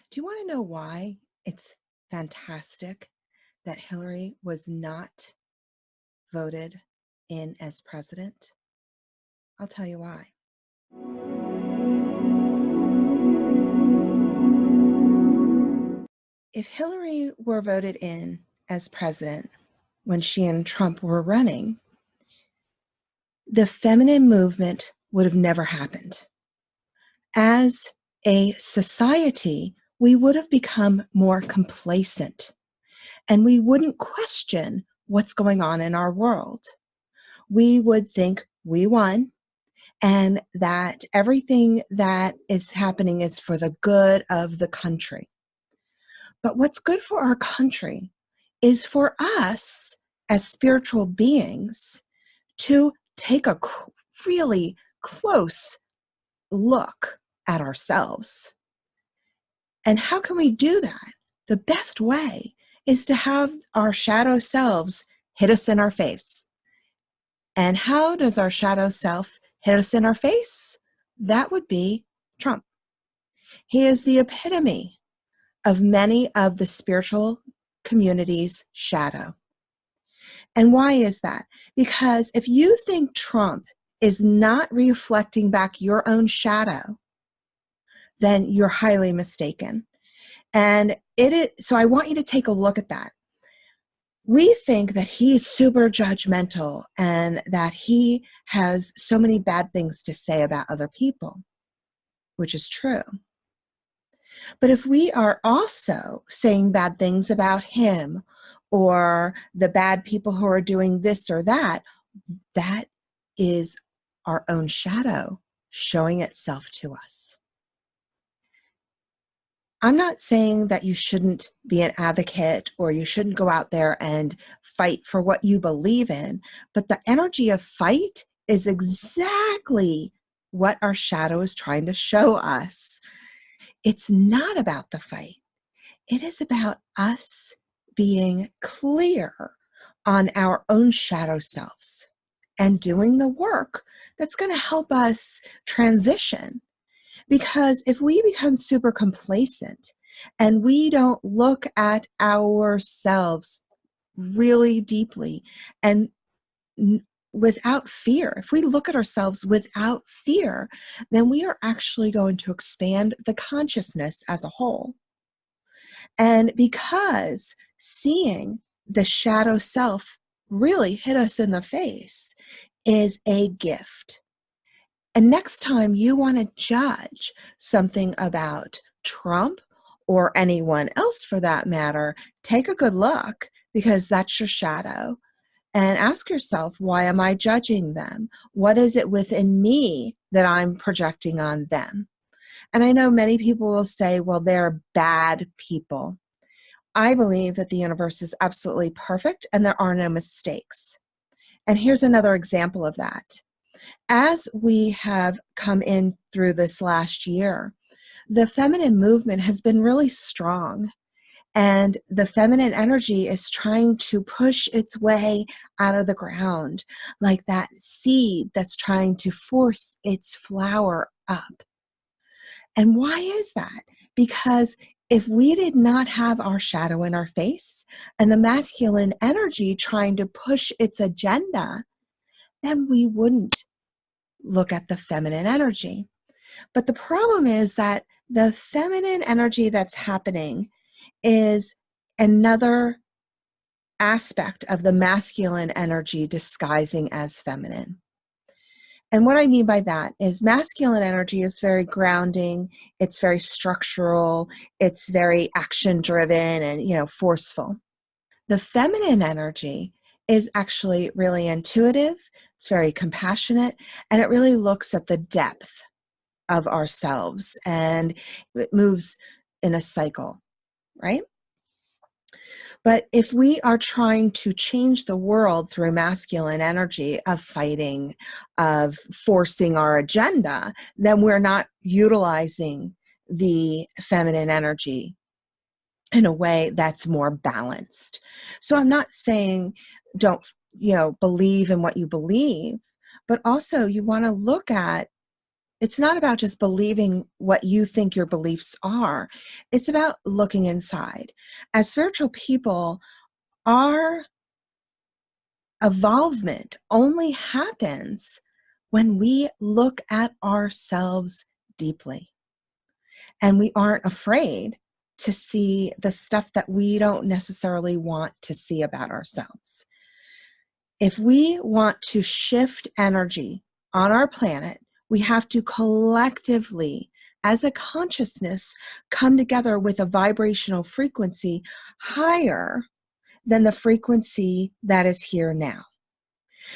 Do you want to know why it's fantastic that Hillary was not voted in as president? I'll tell you why. If Hillary were voted in as president when she and Trump were running, the feminine movement would have never happened. As a society, we would have become more complacent and we wouldn't question what's going on in our world. We would think we won and that everything that is happening is for the good of the country. But what's good for our country is for us as spiritual beings to take a really close look at ourselves. And how can we do that? The best way is to have our shadow selves hit us in our face. And how does our shadow self hit us in our face? That would be Trump. He is the epitome of many of the spiritual community's shadow. And why is that? Because if you think Trump is not reflecting back your own shadow, then you're highly mistaken. And so I want you to take a look at that. We think that he's super judgmental and that he has so many bad things to say about other people, which is true. But if we are also saying bad things about him or the bad people who are doing this or that, that is our own shadow showing itself to us. I'm not saying that you shouldn't be an advocate or you shouldn't go out there and fight for what you believe in, but the energy of fight is exactly what our shadow is trying to show us. It's not about the fight. It is about us being clear on our own shadow selves and doing the work that's going to help us transition. Because if we become super complacent and we don't look at ourselves really deeply and without fear, if we look at ourselves without fear, then we are actually going to expand the consciousness as a whole. And because seeing the shadow self really hit us in the face is a gift. And next time you want to judge something about Trump or anyone else for that matter, take a good look because that's your shadow. And ask yourself, why am I judging them? What is it within me that I'm projecting on them? And I know many people will say, well, they're bad people. I believe that the universe is absolutely perfect and there are no mistakes. And here's another example of that. As we have come in through this last year, the feminine movement has been really strong. And the feminine energy is trying to push its way out of the ground, like that seed that's trying to force its flower up. And why is that? Because if we did not have our shadow in our face and the masculine energy trying to push its agenda, then we wouldn't look at the feminine energy. But the problem is that the feminine energy that's happening is another aspect of the masculine energy disguising as feminine. And what I mean by that is masculine energy is very grounding, it's very structural, it's very action driven and, forceful. The feminine energy is actually really intuitive, it's very compassionate, and it really looks at the depth of ourselves and it moves in a cycle, right? But if we are trying to change the world through masculine energy of fighting, of forcing our agenda, then we're not utilizing the feminine energy in a way that's more balanced. So I'm not saying don't, believe in what you believe, but also you want to look at It's not about just believing what you think your beliefs are. It's about looking inside. As spiritual people, our evolvement only happens when we look at ourselves deeply and we aren't afraid to see the stuff that we don't necessarily want to see about ourselves. If we want to shift energy on our planet, we have to collectively, as a consciousness, come together with a vibrational frequency higher than the frequency that is here now.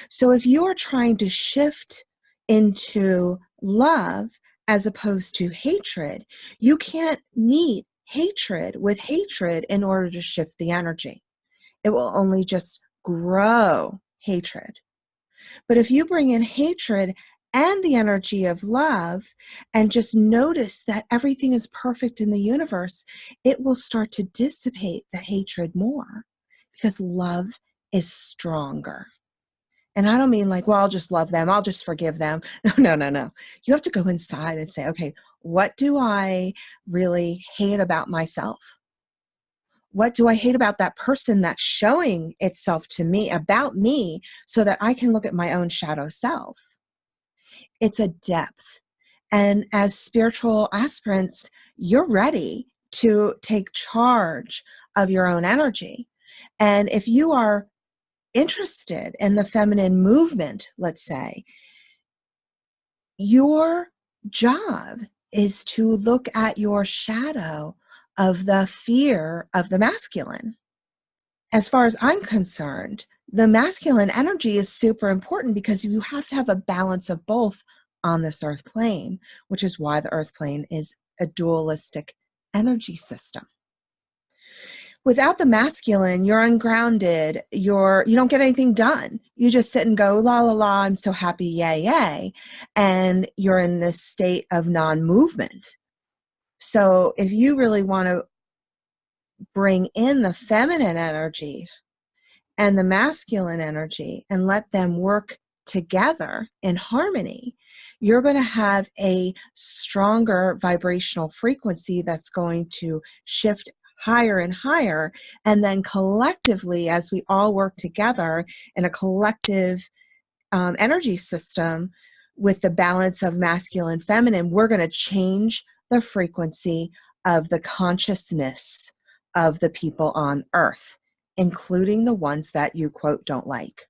So if you are trying to shift into love as opposed to hatred, you can't meet hatred with hatred in order to shift the energy. It will only just grow hatred. But if you bring in hatred and the energy of love and just notice that everything is perfect in the universe, it will start to dissipate the hatred more because love is stronger. And I don't mean like, well, I'll just love them, I'll just forgive them. No. You have to go inside and say, okay, what do I really hate about myself? What do I hate about that person that's showing itself to me, about me, so that I can look at my own shadow self? It's a depth. And as spiritual aspirants, you're ready to take charge of your own energy. And if you are interested in the feminine movement, let's say, your job is to look at your shadow of the fear of the masculine. As far as I'm concerned, the masculine energy is super important because you have to have a balance of both on this earth plane, which is why the earth plane is a dualistic energy system. Without the masculine, you're ungrounded, you don't get anything done. You just sit and go, la, la, la, I'm so happy, yay, yay. And you're in this state of non-movement. So if you really want to bring in the feminine energy and the masculine energy and let them work together in harmony, you're going to have a stronger vibrational frequency that's going to shift higher and higher. And then collectively, as we all work together in a collective energy system with the balance of masculine and feminine, we're going to change the frequency of the consciousness of the people on earth, including the ones that you, quote, don't like.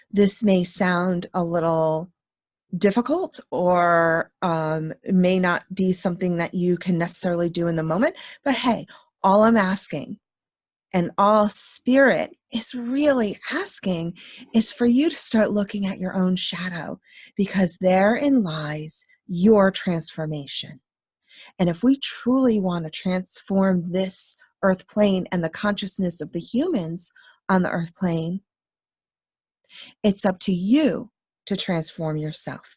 This may sound a little difficult or may not be something that you can necessarily do in the moment, but hey, all I'm asking and all spirit is really asking is for you to start looking at your own shadow, because therein lies your transformation. And if we truly want to transform this earth plane and the consciousness of the humans on the earth plane, it's up to you to transform yourself.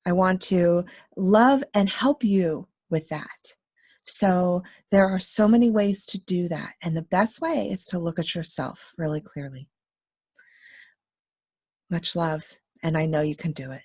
I want to love and help you with that. So there are so many ways to do that. And the best way is to look at yourself really clearly. Much love. And I know you can do it.